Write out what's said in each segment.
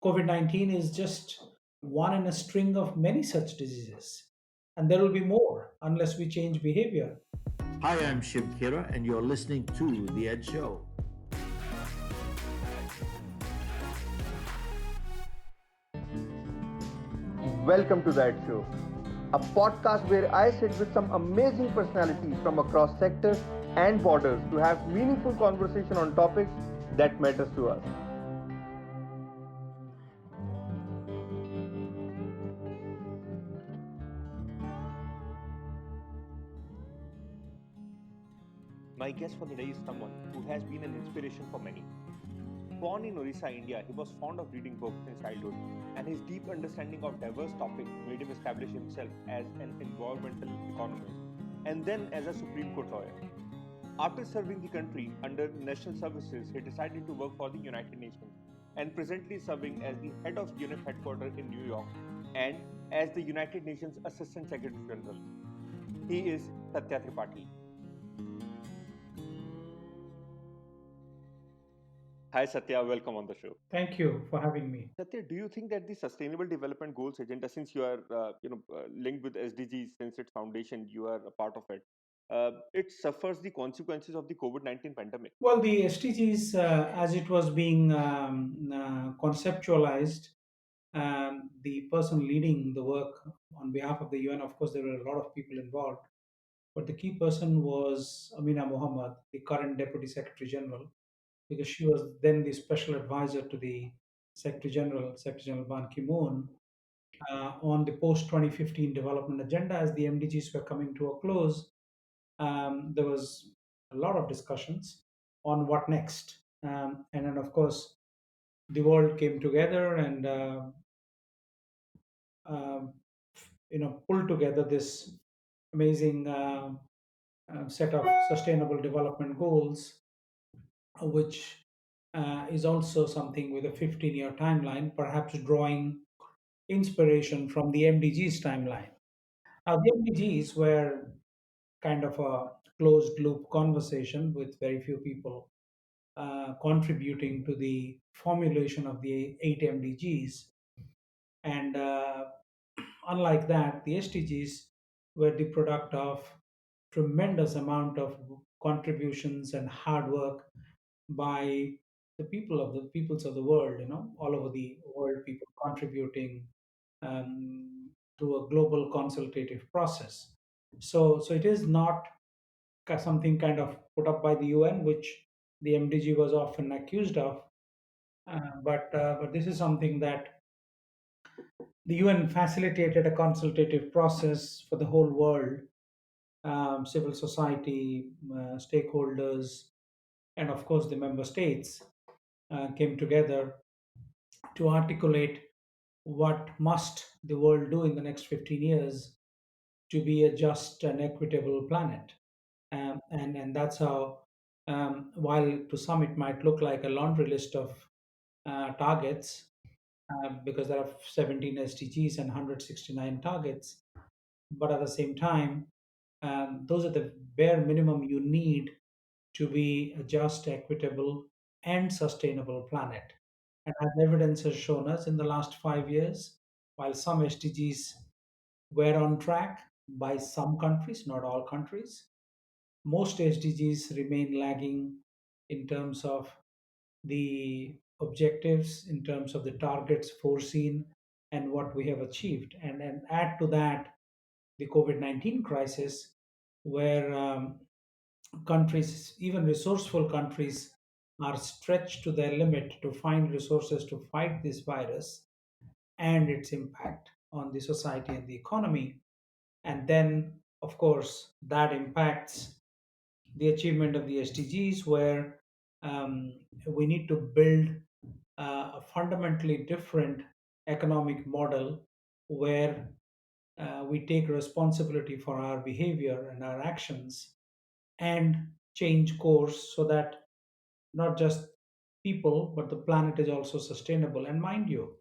COVID 19 is just one in a string of many such diseases. And there will be more unless we change behavior. Hi, I'm Shiv Khera, and you're listening to The Ed Show. Welcome to That Show, a podcast where I sit with some amazing personalities from across sectors and borders to have meaningful conversation on topics that matters to us. My guest for the day is someone who has been an inspiration for many. Born in Orissa, India, he was fond of reading books in childhood, and his deep understanding of diverse topics made him establish himself as an environmental economist and then as a Supreme Court lawyer. After serving the country under national services, he decided to work for the United Nations and presently serving as the head of UNEP headquarter in New York and as the United Nations Assistant Secretary General. He is Satya Tripathi. Hi Satya, welcome on the show. Thank you for having me. Satya, do you think that the Sustainable Development Goals agenda, since you are linked with SDGs since its foundation, you are a part of it, it suffers the consequences of the COVID-19 pandemic? Well, the SDGs, as it was being conceptualized, the person leading the work on behalf of the UN, of course, there were a lot of people involved, but the key person was Amina Mohammed, the current Deputy Secretary General, because she was then the special advisor to the Secretary General Ban Ki Moon, on the post 2015 development agenda. As the MDGs were coming to a close, there was a lot of discussions on what next. And then, of course, the world came together and um, pulled together this amazing set of sustainable development goals, which is also something with a 15-year timeline, perhaps drawing inspiration from the MDGs timeline. Now, the MDGs were kind of a closed loop conversation with very few people contributing to the formulation of the eight MDGs. And unlike that, the SDGs were the product of tremendous amount of contributions and hard work by the peoples of the world, all over the world, people contributing to a global consultative process. So it is not something kind of put up by the UN, which the MDG was often accused of. But this is something that the UN facilitated a consultative process for the whole world, civil society, stakeholders, and of course the member states came together to articulate what must the world do in the next 15 years to be a just and equitable planet. And that's how, while to some it might look like a laundry list of targets, because there are 17 SDGs and 169 targets, but at the same time, those are the bare minimum you need to be a just, equitable, and sustainable planet. And as evidence has shown us in the last 5 years, while some SDGs were on track by some countries, not all countries, most SDGs remain lagging in terms of the objectives, in terms of the targets foreseen, and what we have achieved. And add to that the COVID 19 crisis, where countries, even resourceful countries, are stretched to their limit to find resources to fight this virus and its impact on the society and the economy. And then, of course, that impacts the achievement of the SDGs, where we need to build a fundamentally different economic model where we take responsibility for our behavior and our actions and change course so that not just people, but the planet is also sustainable. And mind you,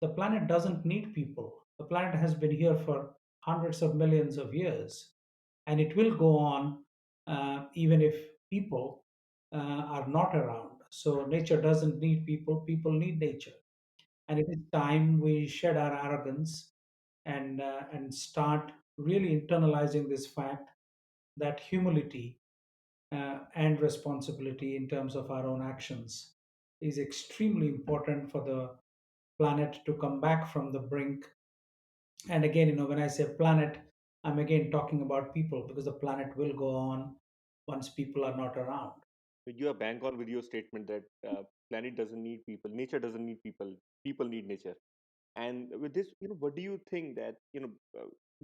the planet doesn't need people. The planet has been here for hundreds of millions of years, and it will go on even if people are not around. So nature doesn't need people, people need nature. And it is time we shed our arrogance and start really internalizing this fact that humility and responsibility in terms of our own actions is extremely important for the planet to come back from the brink. And again, when I say planet, I'm again talking about people, because the planet will go on once people are not around. You are bang on with your statement that planet doesn't need people, nature doesn't need people, people need nature. And with this, what do you think that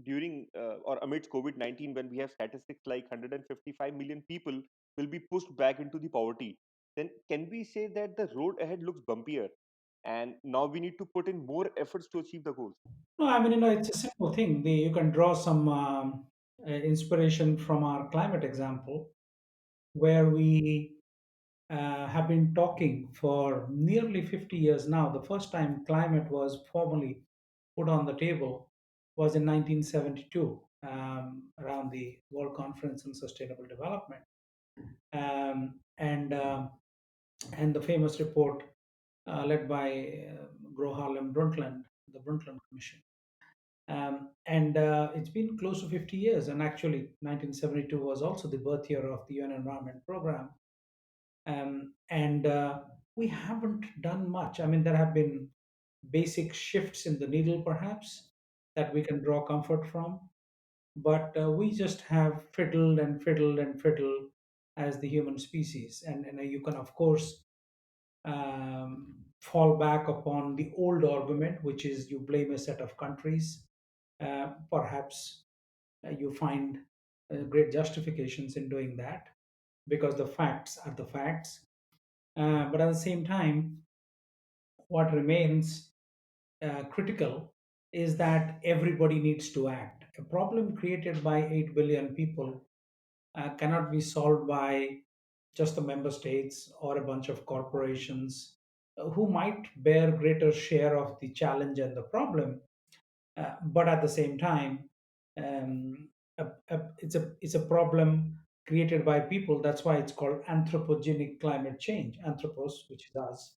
during or amidst COVID-19, when we have statistics like 155 million people will be pushed back into the poverty, then can we say that the road ahead looks bumpier, and now we need to put in more efforts to achieve the goals? No, I mean, it's a simple thing. You can draw some inspiration from our climate example, where we have been talking for nearly 50 years now. The first time climate was formally put on the table was in 1972, around the World Conference on Sustainable Development. And the famous report led by Gro Harlem Brundtland, the Brundtland Commission. And it's been close to 50 years. And actually, 1972 was also the birth year of the UN Environment Program. And we haven't done much. I mean, there have been basic shifts in the needle, perhaps, that we can draw comfort from. But we just have fiddled and fiddled and fiddled as the human species. And you can, of course, fall back upon the old argument, which is you blame a set of countries. Perhaps you find great justifications in doing that, because the facts are the facts. But at the same time, what remains critical is that everybody needs to act. A problem created by 8 billion people cannot be solved by just the member states or a bunch of corporations who might bear greater share of the challenge and the problem. But at the same time, um, it's a problem created by people. That's why it's called anthropogenic climate change. Anthropos, which is us,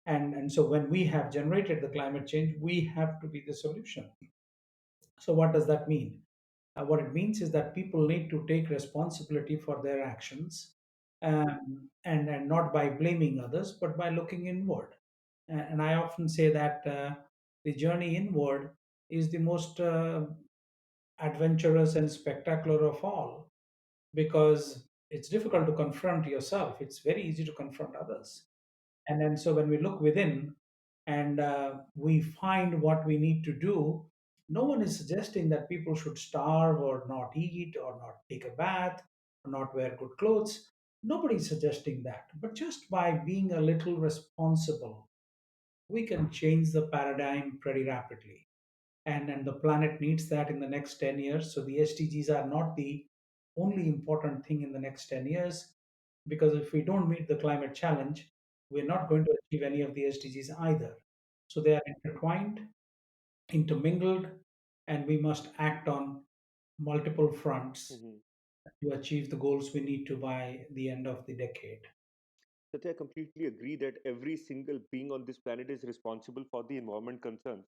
and so when we have generated the climate change, we have to be the solution. So what does that mean? What it means is that people need to take responsibility for their actions, and not by blaming others, but by looking inward. And I often say that the journey inward is the most adventurous and spectacular of all, because it's difficult to confront yourself. It's very easy to confront others. And then, so when we look within and we find what we need to do, no one is suggesting that people should starve or not eat or not take a bath or not wear good clothes. Nobody's suggesting that. But just by being a little responsible, we can change the paradigm pretty rapidly. And the planet needs that in the next 10 years. So the SDGs are not the only important thing in the next 10 years, because if we don't meet the climate challenge, we're not going to achieve any of the SDGs either. So they are intertwined, intermingled, and we must act on multiple fronts Mhm. to achieve the goals we need to by the end of the decade. Satya, I completely agree that every single being on this planet is responsible for the environment concerns.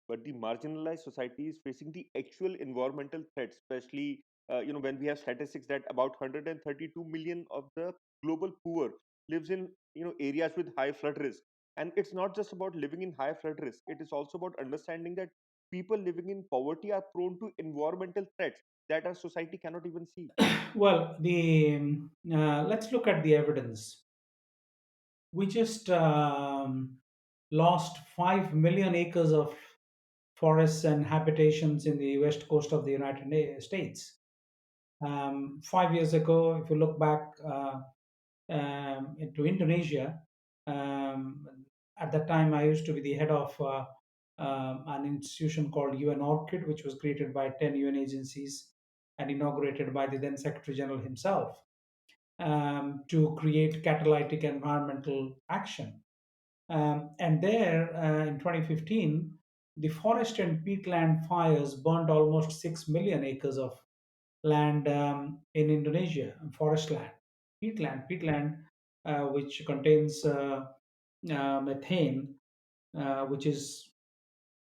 But the marginalized society is facing the actual environmental threats, especially when we have statistics that about 132 million of the global poor lives in areas with high flood risk. And it's not just about living in high flood risk; it is also about understanding that people living in poverty are prone to environmental threats that our society cannot even see. Well, the let's look at the evidence. We just lost 5 million acres of forests and habitations in the west coast of the United States. 5 years ago, if you look back into Indonesia, um, at that time I used to be the head of an institution called UN Orchid, which was created by 10 UN agencies and inaugurated by the then Secretary General himself, to create catalytic environmental action. And there, in 2015, the forest and peatland fires burned almost 6 million acres of land in Indonesia, forest land, peatland, which contains methane. which is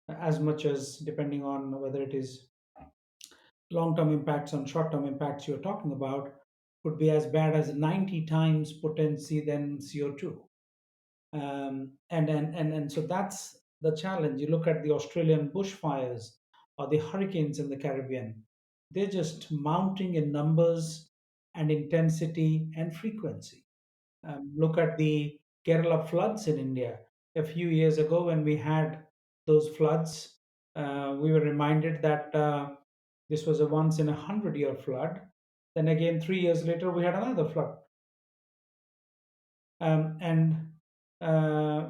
as much as, depending on whether it is long term impacts on short term impacts you're talking about, could be as bad as 90 times potency than CO2. And so that's the challenge. You look at the Australian bushfires or the hurricanes in the Caribbean, they're just mounting in numbers and intensity and frequency. Look at the Kerala floods in India. A few years ago, when we had those floods, we were reminded that this was a once in a 100-year flood. Then again, 3 years later, we had another flood, and uh,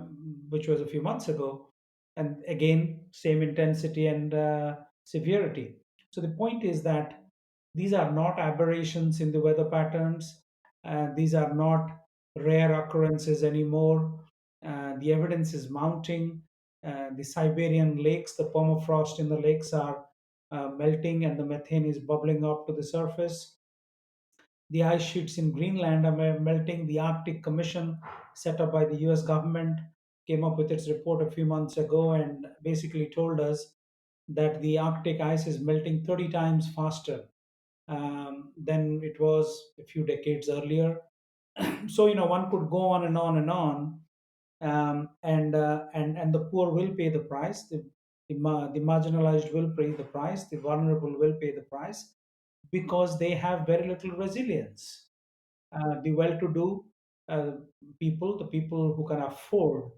which was a few months ago, and again, same intensity and severity. So the point is that these are not aberrations in the weather patterns. These are not rare occurrences anymore. The evidence is mounting. The Siberian lakes, the permafrost in the lakes are melting, and the methane is bubbling up to the surface. The ice sheets in Greenland are melting. The Arctic Commission, set up by the US government, came up with its report a few months ago and basically told us that the Arctic ice is melting 30 times faster than it was a few decades earlier. So, one could go on and on and on, and the poor will pay the price. The marginalized will pay the price. The vulnerable will pay the price because they have very little resilience. The well-to-do uh, people, the people who can afford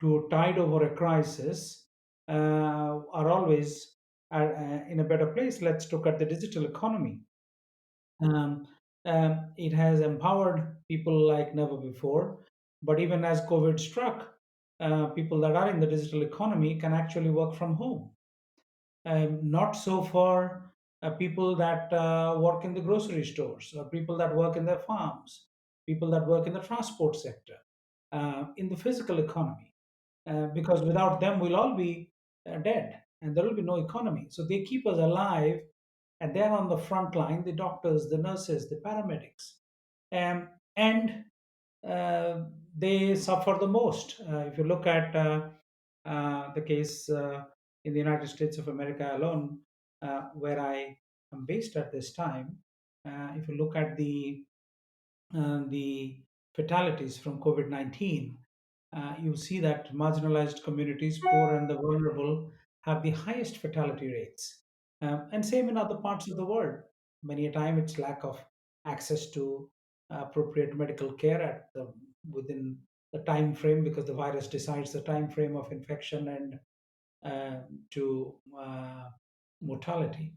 to tide over a crisis, are always in a better place. Let's look at the digital economy. Um, it has empowered people like never before. But even as COVID struck, people that are in the digital economy can actually work from home. Not so for people that work in the grocery stores, or people that work in their farms, people that work in the transport sector, in the physical economy, because without them, we'll all be dead and there will be no economy. So they keep us alive, and they're on the front line, the doctors, the nurses, the paramedics. And uh, they suffer the most. If you look at the case in the United States of America alone, where I am based at this time, if you look at the fatalities from COVID 19, you see that marginalized communities, poor and the vulnerable, have the highest fatality rates. And same in other parts of the world. Many a time it's lack of access to appropriate medical care within the time frame, because the virus decides the time frame of infection and uh, to mortality.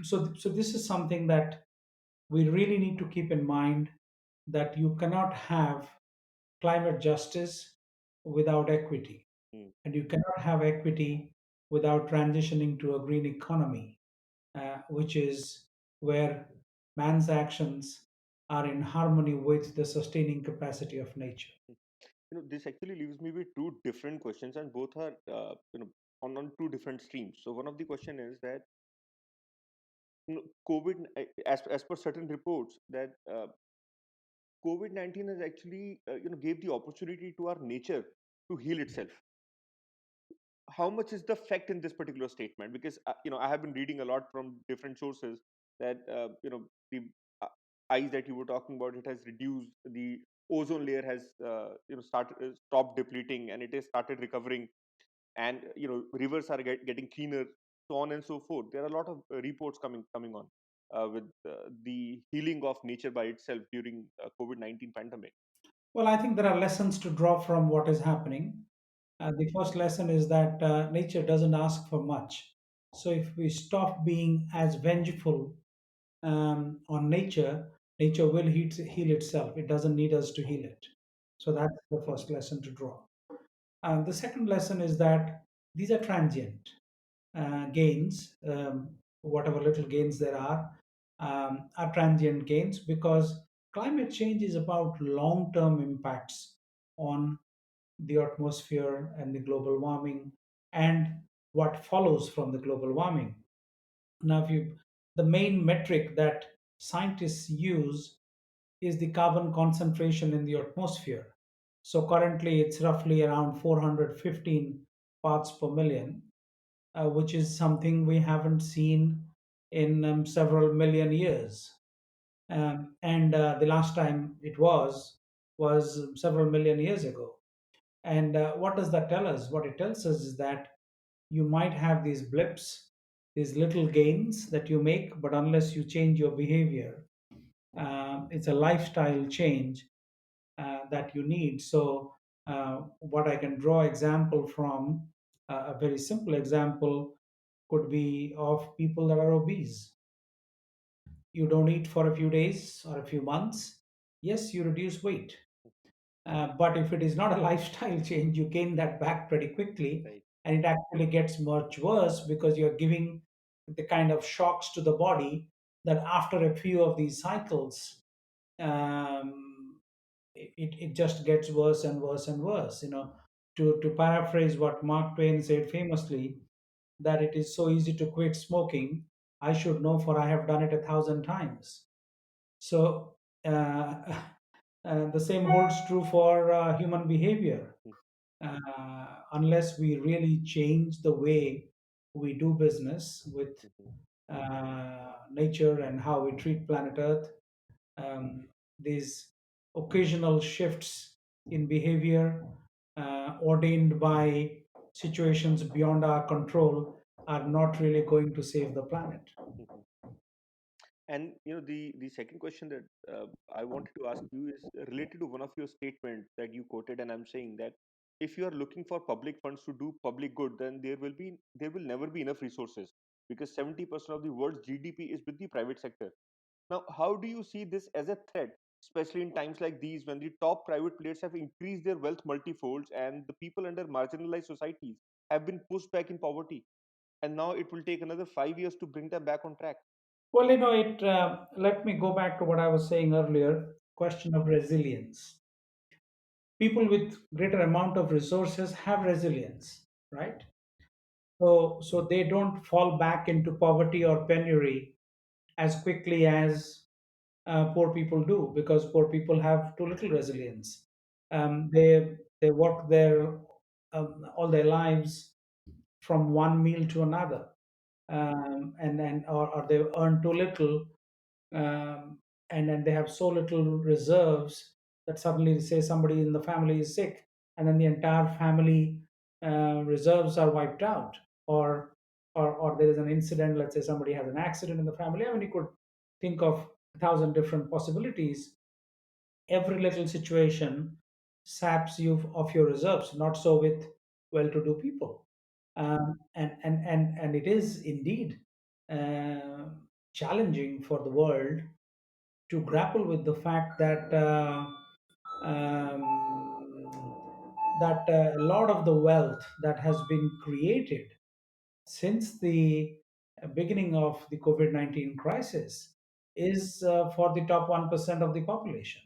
So this is something that we really need to keep in mind, that you cannot have climate justice without equity, Mm. and you cannot have equity without transitioning to a green economy, which is where man's actions are in harmony with the sustaining capacity of nature. This actually leaves me with two different questions, and both are on two different streams. So one of the question is that COVID, as per certain reports, that COVID-19 has actually gave the opportunity to our nature to heal itself. How much is the fact in this particular statement? Because I have been reading a lot from different sources that the uh, ice that you were talking about, it has reduced, the ozone layer has started stopped depleting, and it has started recovering, and rivers are getting cleaner, so on and so forth. There are a lot of reports coming on with the healing of nature by itself during COVID-19 pandemic. Well, I think there are lessons to draw from what is happening. The first lesson is that nature doesn't ask for much. So if we stop being as vengeful on nature, nature will heal itself. It doesn't need us to heal it. So that's the first lesson to draw. The second lesson is that these are transient gains. Whatever little gains there are transient gains, because climate change is about long term impacts on the atmosphere and the global warming and what follows from the global warming. Now, the main metric that scientists use is the carbon concentration in the atmosphere. So currently it's roughly around 415 parts per million, which is something we haven't seen in several million years. And the last time it was several million years ago. And what does that tell us? What it tells us is that you might have these blips, these little gains that you make, but unless you change your behavior, it's a lifestyle change that you need. So, what I can draw example from, a very simple example, could be of people that are obese. You don't eat for a few days or a few months. Yes, you reduce weight. But if it is not a lifestyle change, you gain that back pretty quickly, Right. and it actually gets much worse because you're giving the kind of shocks to the body that after a few of these cycles, um, it just gets worse and worse and worse. To paraphrase what Mark Twain said famously, that it is so easy to quit smoking. I should know, for I have done it 1,000 times. So uh, the same holds true for human behavior. Unless we really change the way we do business with nature and how we treat planet Earth, um, these occasional shifts in behavior ordained by situations beyond our control are not really going to save the planet. Mhm. And the second question that I wanted to ask you is related to one of your statements that you quoted, and I'm saying that if you are looking for public funds to do public good, then there will never be enough resources because 70% of the world's GDP is with the private sector. Now, how do you see this as a threat, especially in times like these when the top private players have increased their wealth multifolds and the people under marginalized societies have been pushed back in poverty? And now it will take another 5 years to bring them back on track. Well, it. Let me go back to what I was saying earlier. Question of resilience. People with greater amount of resources have resilience, right? So they don't fall back into poverty or penury as quickly as poor people do, because poor people have too little resilience. They work their all their lives from one meal to another, or they earn too little, um, and then they have so little reserves that suddenly say somebody in the family is sick, and then the entire family reserves are wiped out, or there is an incident. Let's say somebody has an accident in the family. I mean, you could think of 1,000 different possibilities. Every little situation saps you of your reserves. Not so with well-to-do people, and it is indeed uh, challenging for the world to grapple with the fact that a lot of the wealth that has been created since the beginning of the COVID-19 crisis is for the top 1% of the population,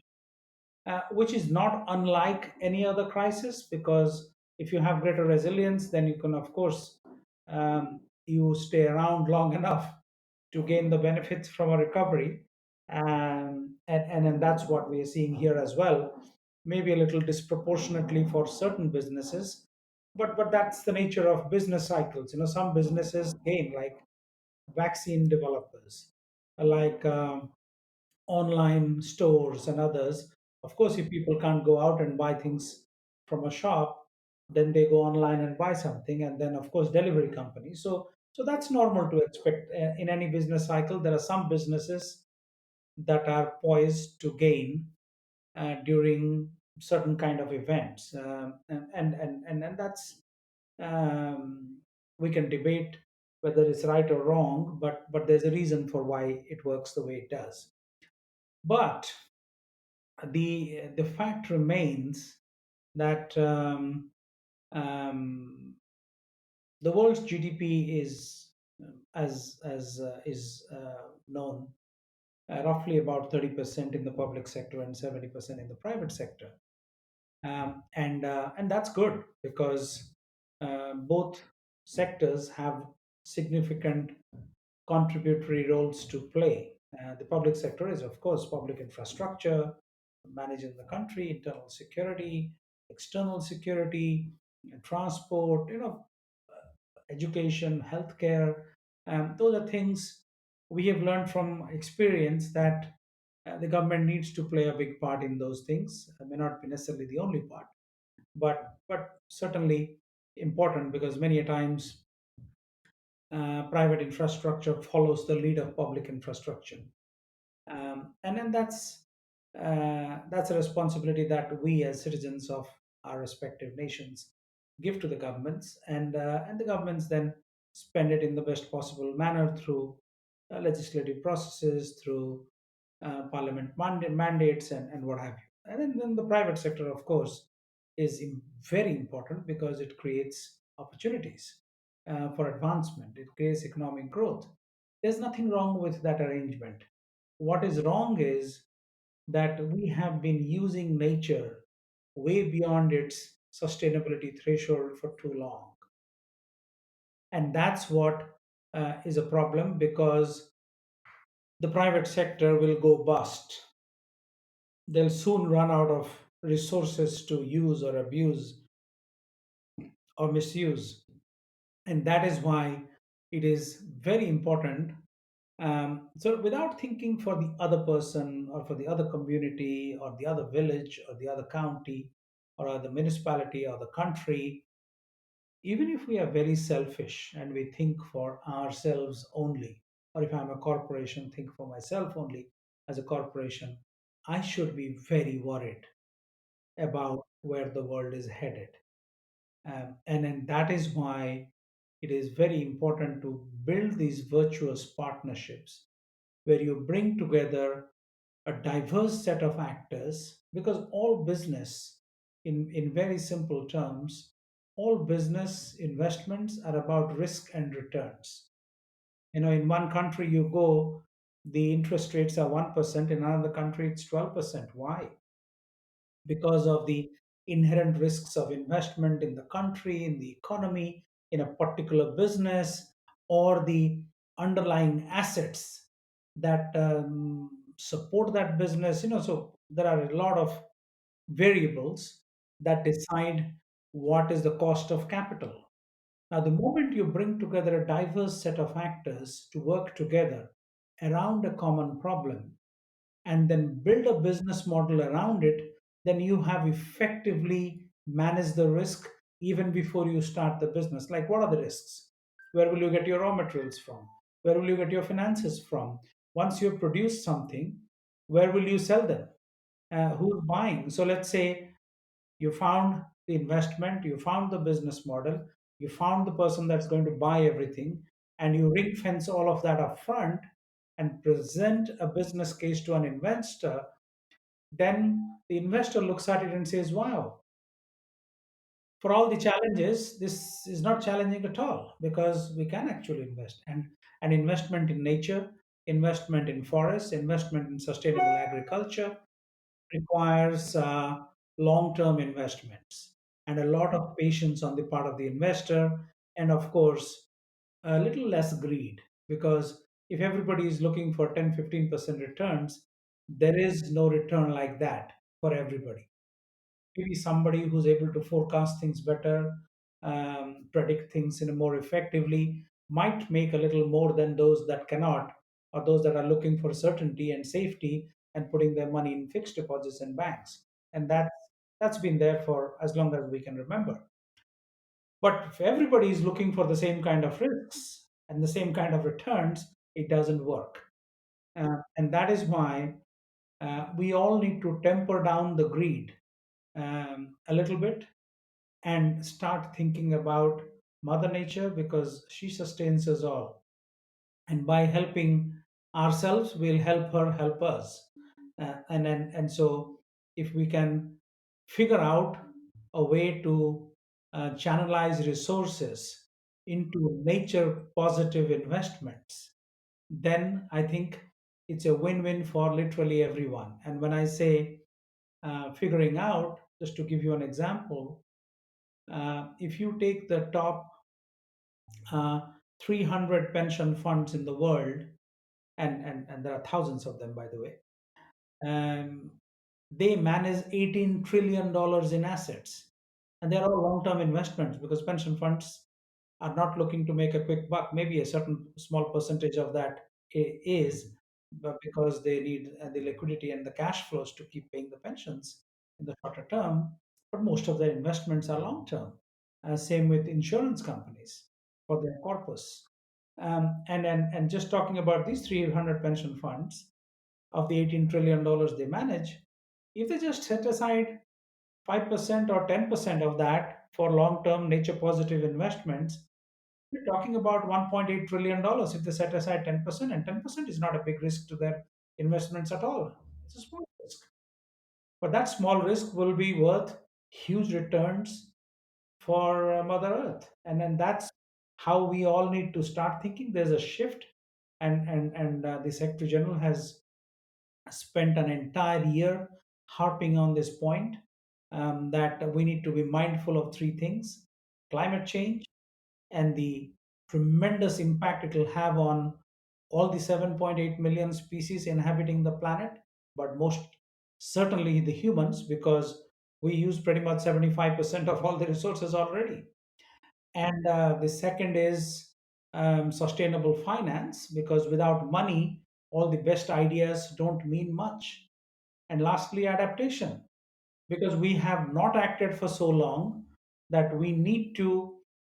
which is not unlike any other crisis, because if you have greater resilience, then you can, of course, you stay around long enough to gain the benefits from a recovery. And that's what we are seeing here as well. Maybe a little disproportionately for certain businesses, but that's the nature of business cycles. Some businesses gain, like vaccine developers, like online stores and others. Of course, if people can't go out and buy things from a shop, then they go online and buy something, and then of course delivery companies. So that's normal to expect in any business cycle. There are some businesses that are poised to gain during certain kind of events, and that's, um, we can debate whether it's right or wrong, but there's a reason for why it works the way it does. But the fact remains that um, the world's GDP is, as is known, roughly about 30% in the public sector and 70% in the private sector, and that's good because both sectors have significant contributory roles to play. The public sector is, of course, public infrastructure, managing the country, internal security, external security, transport, education, healthcare. Those are things we have learned from experience that the government needs to play a big part in those things. It may not be necessarily the only part, but certainly important, because many a times private infrastructure follows the lead of public infrastructure. And then that's a responsibility that we as citizens of our respective nations give to the governments, and the governments then spend it in the best possible manner through legislative processes, through parliament mandates, and what have you. And then the private sector, of course, is very important because it creates opportunities for advancement. It creates economic growth. There's nothing wrong with that arrangement. What is wrong is that we have been using nature way beyond its sustainability threshold for too long. And that's what is a problem, because the private sector will go bust. They'll soon run out of resources to use or abuse or misuse. And that is why it is very important. So, without thinking for the other person or for the other community or the other village or the other county or the municipality or the country, even if we are very selfish and we think for ourselves only, or if I'm a corporation, think for myself only as a corporation, I should be very worried about where the world is headed. And that is why it is very important to build these virtuous partnerships where you bring together a diverse set of actors, because all business, in very simple terms, all business investments are about risk and returns. In one country you go, the interest rates are 1%, in another country it's 12%. Why? Because of the inherent risks of investment in the country, in the economy, in a particular business, or the underlying assets that support that business. So there are a lot of variables that decide what is the cost of capital. Now, the moment you bring together a diverse set of actors to work together around a common problem, and then build a business model around it, then you have effectively managed the risk even before you start the business. Like, what are the risks? Where will you get your raw materials from? Where will you get your finances from? Once you've produced something, where will you sell them? Who's buying? So, let's say you found the investment, you found the business model, you found the person that's going to buy everything, and you ring fence all of that up front and present a business case to an investor. Then the investor looks at it and says, wow, for all the challenges, this is not challenging at all, because we can actually invest. And an investment in nature, investment in forests, investment in sustainable agriculture requires long-term investments and a lot of patience on the part of the investor, and of course a little less greed, because if everybody is looking for 10-15% returns, there is no return like that for everybody. Maybe somebody who's able to forecast things better, predict things in a more effectively, might make a little more than those that cannot, or those that are looking for certainty and safety and putting their money in fixed deposits in banks. And that's been there for as long as we can remember. But if everybody is looking for the same kind of risks and the same kind of returns, it doesn't work. And that is why we all need to temper down the greed a little bit and start thinking about Mother Nature, because she sustains us all. And by helping ourselves, we'll help her help us. And so, if we can figure out a way to channelize resources into nature positive investments, then I think it's a win win for literally everyone. And when I say figuring out, just to give you an example, if you take the top uh, 300 pension funds in the world, and there are thousands of them, by the way, um, they manage $18 trillion in assets. And they're all long term investments because pension funds are not looking to make a quick buck. Maybe a certain small percentage of that is, but because they need the liquidity and the cash flows to keep paying the pensions in the shorter term. But most of their investments are long term. Same with insurance companies for their corpus. And just talking about these 300 pension funds, of the $18 trillion they manage, if they just set aside 5% or 10% of that for long term nature positive investments, we're talking about $1.8 trillion if they set aside 10%, and 10% is not a big risk to their investments at all. It's a small risk. But that small risk will be worth huge returns for Mother Earth. And then that's how we all need to start thinking. There's a shift, and the Secretary General has spent an entire year harping on this point, that we need to be mindful of three things: climate change and the tremendous impact it will have on all the 7.8 million species inhabiting the planet, but most certainly the humans, because we use pretty much 75% of all the resources already. And the second is sustainable finance, because without money, all the best ideas don't mean much. And lastly, adaptation, because we have not acted for so long that we need to,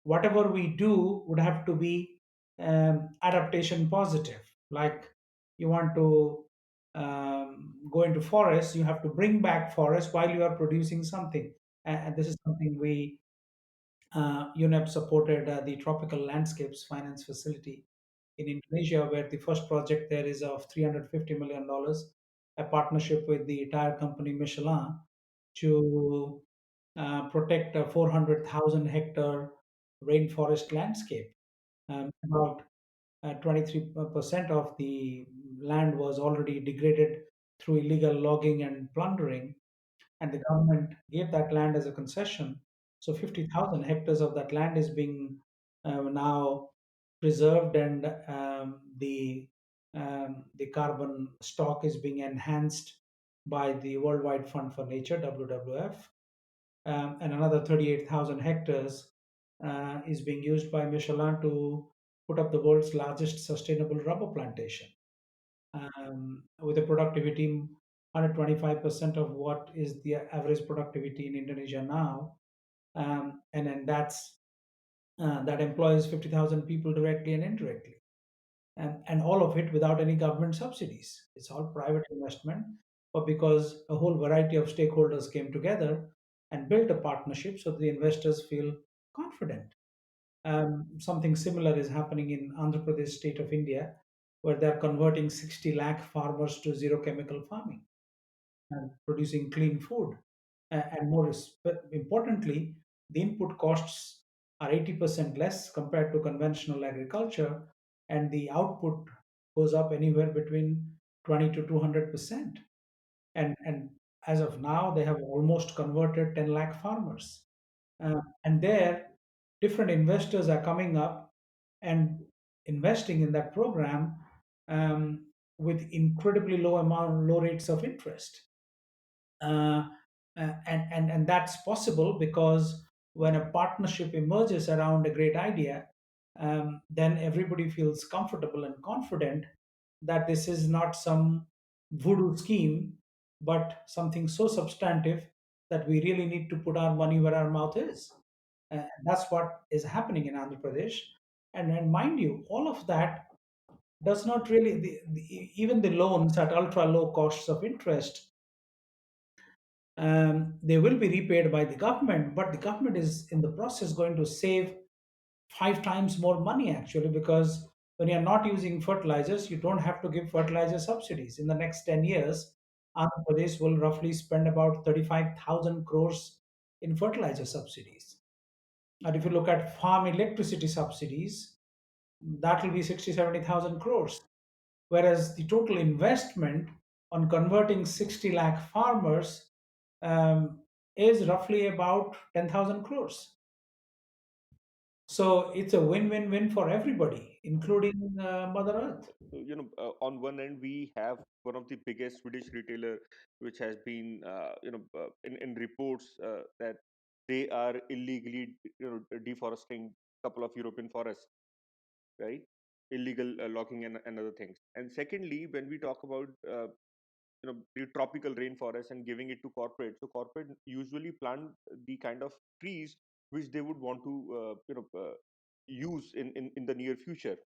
whatever we do would have to be adaptation positive. Like, you want to go into forest, you have to bring back forest while you are producing something. And this is something we, UNEP supported the Tropical Landscapes Finance Facility in Indonesia, where the first project there is of $350 million, a partnership with the tire company Michelin to protect a 400,000 hectare rainforest landscape. About 23% of the land was already degraded through illegal logging and plundering, and the government gave that land as a concession. So 50,000 hectares of that land is being now preserved, and the carbon stock is being enhanced by the Worldwide Fund for Nature (WWF), and another 38,000 hectares is being used by Michelin to put up the world's largest sustainable rubber plantation, with a productivity 125% of what is the average productivity in Indonesia now. And then that employs 50,000 people directly and indirectly, and all of it without any government subsidies. It's all private investment, but because a whole variety of stakeholders came together and built a partnership, so the investors feel confident. Something similar is happening in Andhra Pradesh state of India, where they're converting 60 lakh farmers to zero chemical farming and producing clean food. And more importantly, the input costs are 80% less compared to conventional agriculture, and the output goes up anywhere between 20 to 200%. And as of now, they have almost converted 10 lakh farmers. And there, different investors are coming up and investing in that program, um, with incredibly low rates of interest. uh, and that's possible because when a partnership emerges around a great idea, then everybody feels comfortable and confident that this is not some voodoo scheme, but something so substantive that we really need to put our money where our mouth is. And that's what is happening in Andhra Pradesh. And mind you, all of that does not really, even the loans at ultra low costs of interest, they will be repaid by the government, but the government is in the process going to save 5 times more money actually, because when you're not using fertilizers, you don't have to give fertilizer subsidies. In the next 10 years, Andhra Pradesh will roughly spend about 35,000 crores in fertilizer subsidies. And if you look at farm electricity subsidies, that will be 60, 70,000 crores. Whereas the total investment on converting 60 lakh farmers um, is roughly about 10,000 crores. So it's a win-win-win for everybody, including Mother Earth. On one end we have one of the biggest Swedish retailer, which has been, in reports that they are illegally, deforesting couple of European forests, right? Illegal logging and other things. And secondly, when we talk about the tropical rainforest and giving it to corporate, so corporate usually plant the kind of trees which they would want to use in the near future.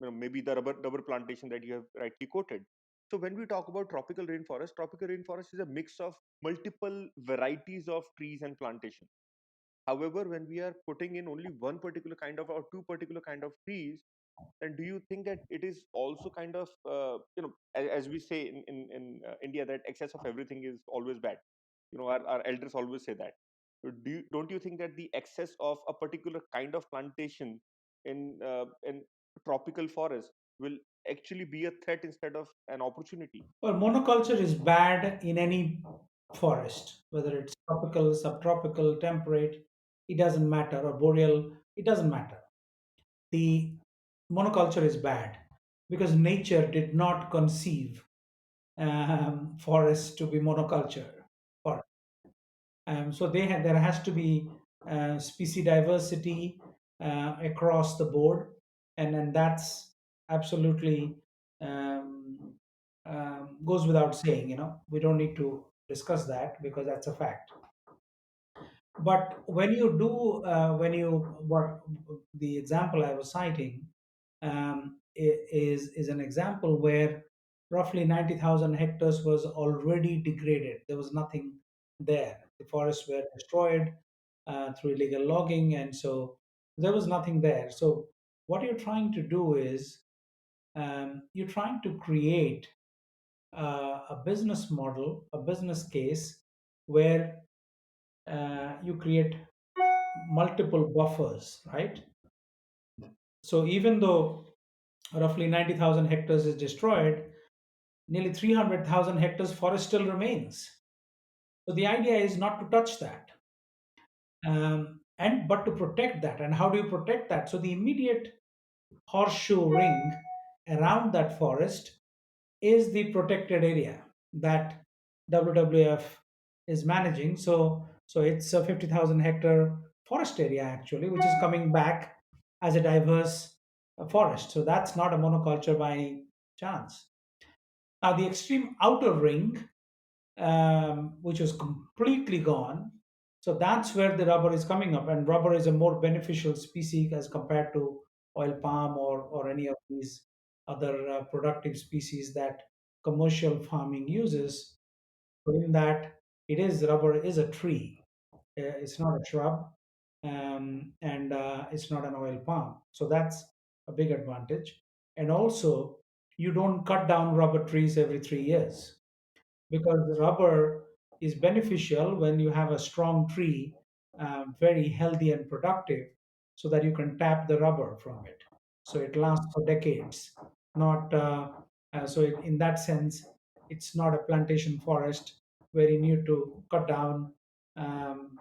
Maybe the rubber plantation that you have rightly quoted. So when we talk about tropical rainforest is a mix of multiple varieties of trees and plantation. However, when we are putting in only one particular kind of or two particular kind of trees, and do you think that it is also kind of, as we say in India, that excess of everything is always bad? Our elders always say that. So don't you think that the excess of a particular kind of plantation in tropical forest will actually be a threat instead of an opportunity? Well, monoculture is bad in any forest, whether it's tropical, subtropical, temperate, it doesn't matter, or boreal, it doesn't matter. The monoculture is bad because nature did not conceive forests to be monoculture. For so there has to be species diversity across the board, and that's absolutely um, goes without saying. We don't need to discuss that because that's a fact. But when you do, when you what the example I was citing is an example where roughly 90,000 hectares was already degraded. There was nothing there. The forests were destroyed through illegal logging, and so there was nothing there. So what you're trying to do is you're trying to create a business model, a business case where you create multiple buffers, right? So even though roughly 90,000 hectares is destroyed, nearly 300,000 hectares forest still remains. So the idea is not to touch that, and but to protect that. And how do you protect that? So the immediate horseshoe ring around that forest is the protected area that WWF is managing. So it's a 50,000 hectare forest area actually, which is coming back as a diverse forest. So that's not a monoculture by any chance. Now the extreme outer ring, which was completely gone. So that's where the rubber is coming up, and rubber is a more beneficial species as compared to oil palm or any of these other productive species that commercial farming uses. So in that, it is rubber is a tree. It's not a shrub, and it's not an oil palm. So that's a big advantage. And also, you don't cut down rubber trees every 3 years because rubber is beneficial when you have a strong tree, very healthy and productive, so that you can tap the rubber from it. So it lasts for decades. Not in that sense, it's not a plantation forest where you need to cut down um,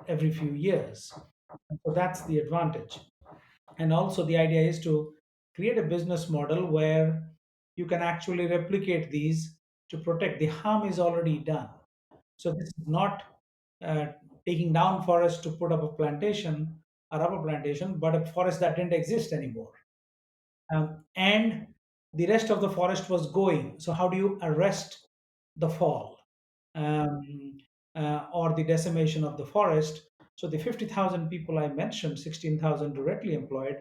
every few years. So that's the advantage. And also, the idea is to create a business model where you can actually replicate these to protect. The harm is already done. So this is not uh, taking down forest to put up a plantation, a rubber plantation, but a forest that didn't exist anymore. And the rest of the forest was going. So how do you arrest the fall um, or the decimation of the forest? So the 50,000 people I mentioned, 16,000 directly employed,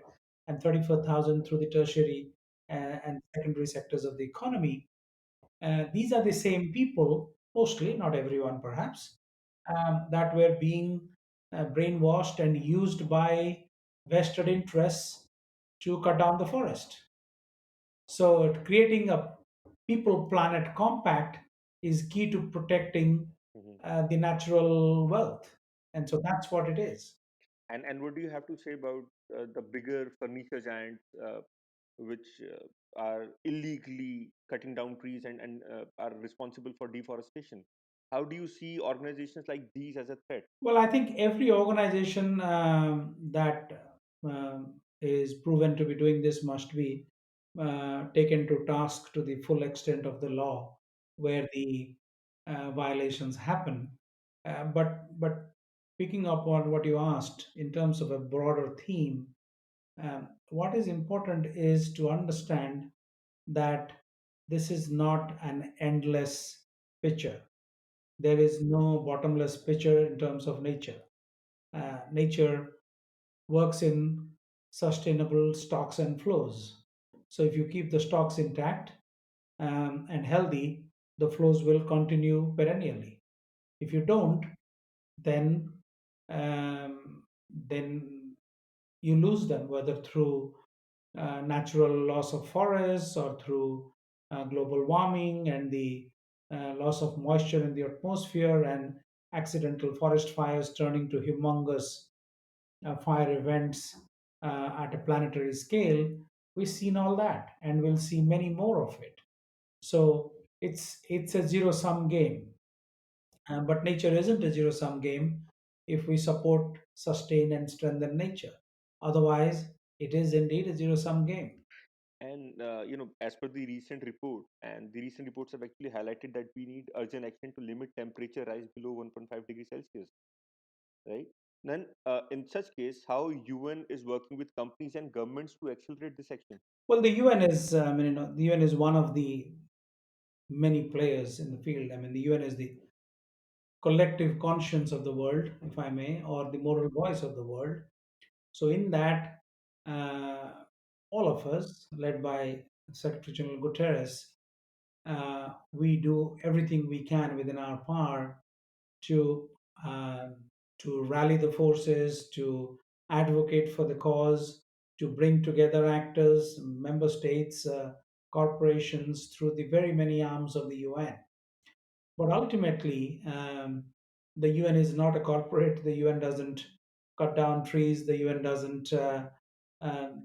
and 34,000 through the tertiary and secondary sectors of the economy. These are the same people, mostly, not everyone perhaps, that were being brainwashed and used by vested interests to cut down the forest. So, creating a people planet compact is key to protecting Mhm. the natural wealth. And so that's what it is. And what do you have to say about the bigger furniture giants, which are illegally cutting down trees and are responsible for deforestation? How do you see organizations like these as a threat? Well, I think every organization that is proven to be doing this must be taken to task to the full extent of the law where the violations happen. But picking up on what you asked in terms of a broader theme, what is important is to understand that this is not an endless picture. There is no bottomless picture in terms of nature. Nature works in sustainable stocks and flows. So if you keep the stocks intact and healthy, the flows will continue perennially. If you don't, then um, then you lose them, whether through natural loss of forests or through global warming and the loss of moisture in the atmosphere and accidental forest fires turning to humongous fire events at a planetary scale. We've seen all that, and we'll see many more of it. So it's a zero sum game, but nature isn't a zero sum game if we support, sustain, and strengthen nature. Otherwise, it is indeed a zero sum game. And as per the recent report, and the recent reports have actually highlighted that we need urgent action to limit temperature rise below 1.5 degrees Celsius, right? Then, in such case, how UN is working with companies and governments to accelerate this action? Well, the UN is, I mean, the UN is one of the many players in the field. I mean, the UN is the collective conscience of the world, if I may, or the moral voice of the world. So, in that, uh, all of us, led by Secretary General Guterres, we do everything we can within our power to um, to rally the forces, to advocate for the cause, to bring together actors, member states, corporations through the very many arms of the UN. But ultimately, the UN is not a corporate. The UN doesn't cut down trees. The UN doesn't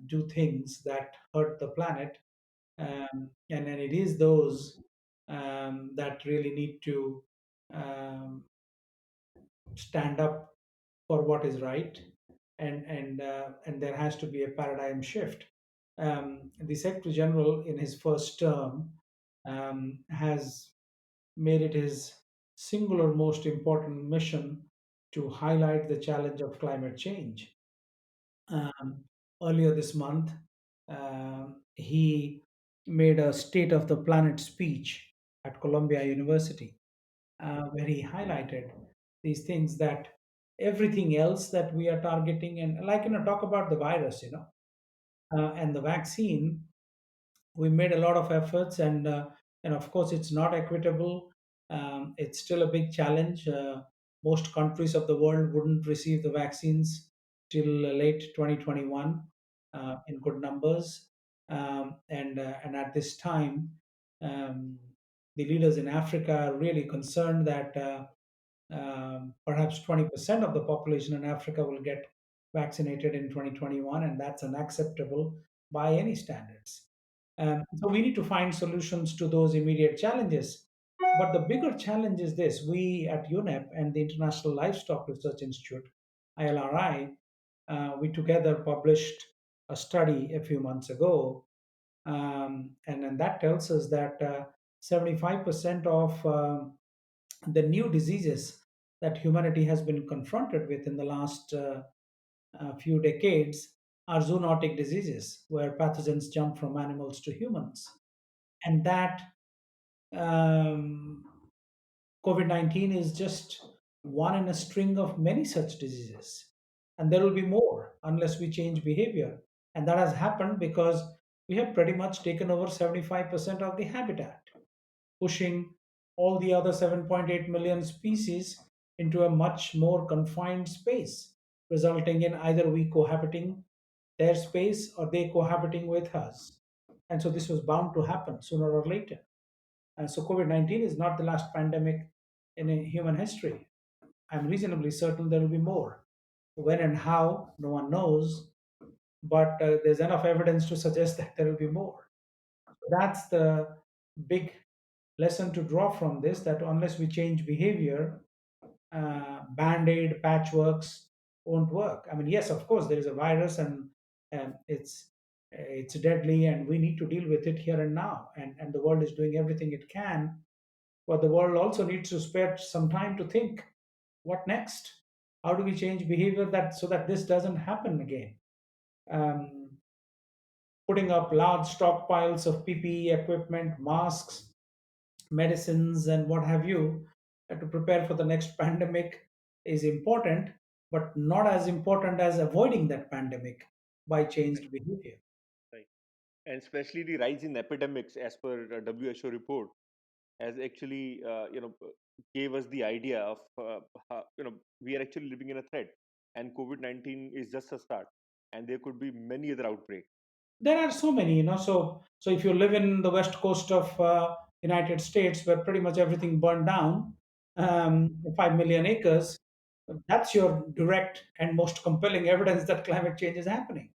do things that hurt the planet. And it is those that really need to um, stand up for what is right, and there has to be a paradigm shift. The Secretary General, in his first term, has made it his singular most important mission to highlight the challenge of climate change. Um, Earlier this month, he made a State of the Planet speech at Columbia University, where he highlighted these things that everything else that we are targeting, and like, talk about the virus, and the vaccine. We made a lot of efforts, and of course it's not equitable. It's still a big challenge. Most countries of the world wouldn't receive the vaccines till late 2021 in good numbers, and at this time, um, the leaders in Africa are really concerned that perhaps 20% of the population in Africa will get vaccinated in 2021, and that's unacceptable by any standards. So we need to find solutions to those immediate challenges. But the bigger challenge is this: we at UNEP and the International Livestock Research Institute, ILRI, we together published a study a few months ago, and that tells us that 75% of the new diseases that humanity has been confronted with in the last few decades are zoonotic diseases, where pathogens jump from animals to humans. And that um, COVID 19 is just one in a string of many such diseases. And there will be more unless we change behavior. And that has happened because we have pretty much taken over 75% of the habitat, pushing all the other 7.8 million species into a much more confined space, resulting in either we cohabiting their space or they cohabiting with us. And so this was bound to happen sooner or later. And so COVID 19 is not the last pandemic in human history. I'm reasonably certain there will be more. When and how, no one knows, but there's enough evidence to suggest that there will be more. That's the big lesson to draw from this, that unless we change behavior, band-aid patchworks won't work. I mean, yes, of course, there is a virus, and it's deadly, and we need to deal with it here and now. And the world is doing everything it can, but the world also needs to spare some time to think, what next? How do we change behavior that so that this doesn't happen again? Um, Putting up large stockpiles of PPE equipment, masks, medicines, and what have you, to prepare for the next pandemic is important, but not as important as avoiding that pandemic by Right, changed behavior. right. And especially the rise in epidemics, as per WHO report, has actually gave us the idea of how, we are actually living in a threat, and COVID-19 is just a start, and there could be many other outbreaks. There are so many, so if you live in the west coast of United States, where pretty much everything burned down, 5 million acres, that's your direct and most compelling evidence that climate change is happening.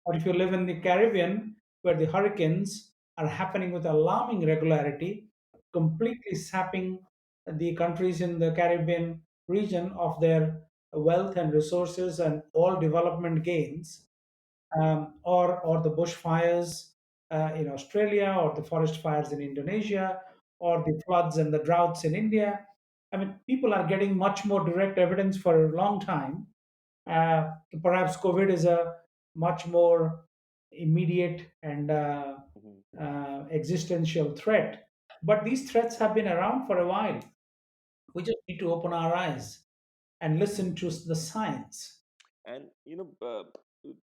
Or if you live in the Caribbean, where the hurricanes are happening with alarming regularity, completely sapping the countries in the Caribbean region of their wealth and resources and all development gains, or the bushfires in Australia, or the forest fires in Indonesia, or the floods and the droughts in India. I mean, people are getting much more direct evidence for a long time. uh, Perhaps COVID is a much more immediate and Mhm. existential threat, but these threats have been around for a while. We just need to open our eyes and listen to the science. And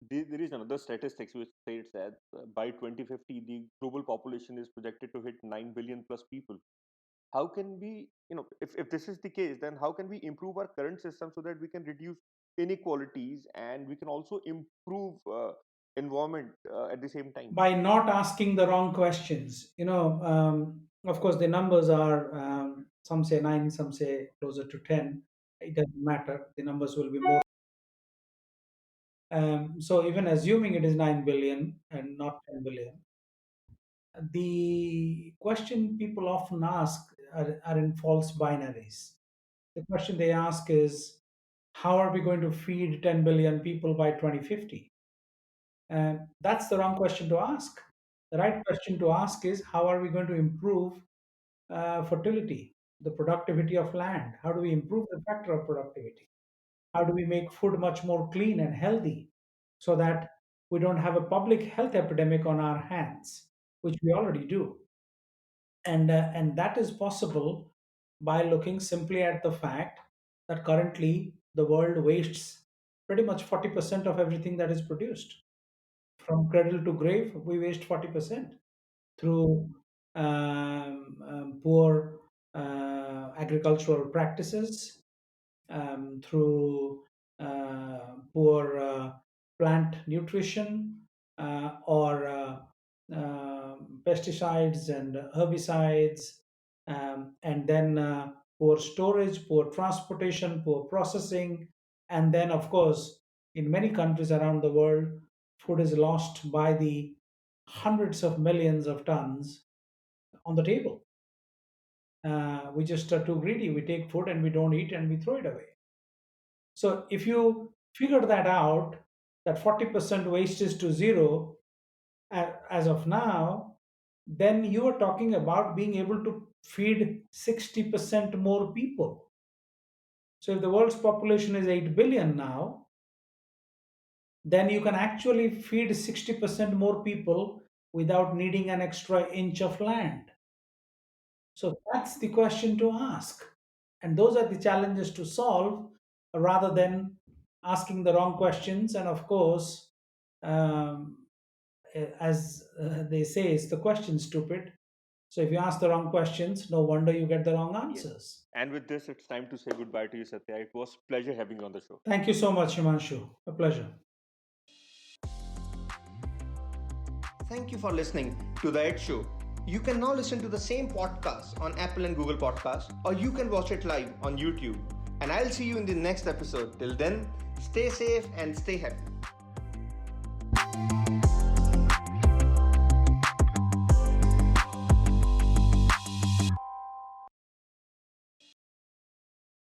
there is another statistics which states that by 2050 the global population is projected to hit 9 billion plus people. How can we, if this is the case, then how can we improve our current system so that we can reduce inequalities and we can also improve environment at the same time? By not asking the wrong questions. Of course, the numbers are, some say 9, some say closer to 10. It doesn't matter. The numbers will be more. So even assuming it is 9 billion and not 10 billion, the question people often ask are in false binaries. The question they ask is, how are we going to feed 10 billion people by 2050? And that's the wrong question to ask. The right question to ask is, how are we going to improve fertility, the productivity of land? How do we improve the factor of productivity? How do we make food much more clean and healthy so that we don't have a public health epidemic on our hands, which we already do? And that is possible by looking simply at the fact that currently the world wastes pretty much 40% of everything that is produced. From cradle to grave, we waste 40% through poor agricultural practices, through poor plant nutrition, or pesticides and herbicides, and then poor storage, poor transportation, poor processing, and then, of course, in many countries around the world, food is lost by the hundreds of millions of tons on the table. We just are too greedy. We take food and we don't eat and we throw it away. So if you figure that out, that 40% waste is to zero as of now, then you are talking about being able to feed 60% more people. So if the world's population is 8 billion now, then you can actually feed 60% more people without needing an extra inch of land. So that's the question to ask. And those are the challenges to solve, rather than asking the wrong questions. And of course, um, as they say, it's the question stupid. So if you ask the wrong questions, no wonder you get the wrong Yes. answers. And with this, it's time to say goodbye to you, Satya. It was pleasure having you on the show. Thank you so much, Himanshu. A pleasure. Thank you for listening to The Ed Show. You can now listen to the same podcast on Apple and Google Podcasts, or you can watch it live on YouTube. And I'll see you in the next episode. Till then, stay safe and stay happy.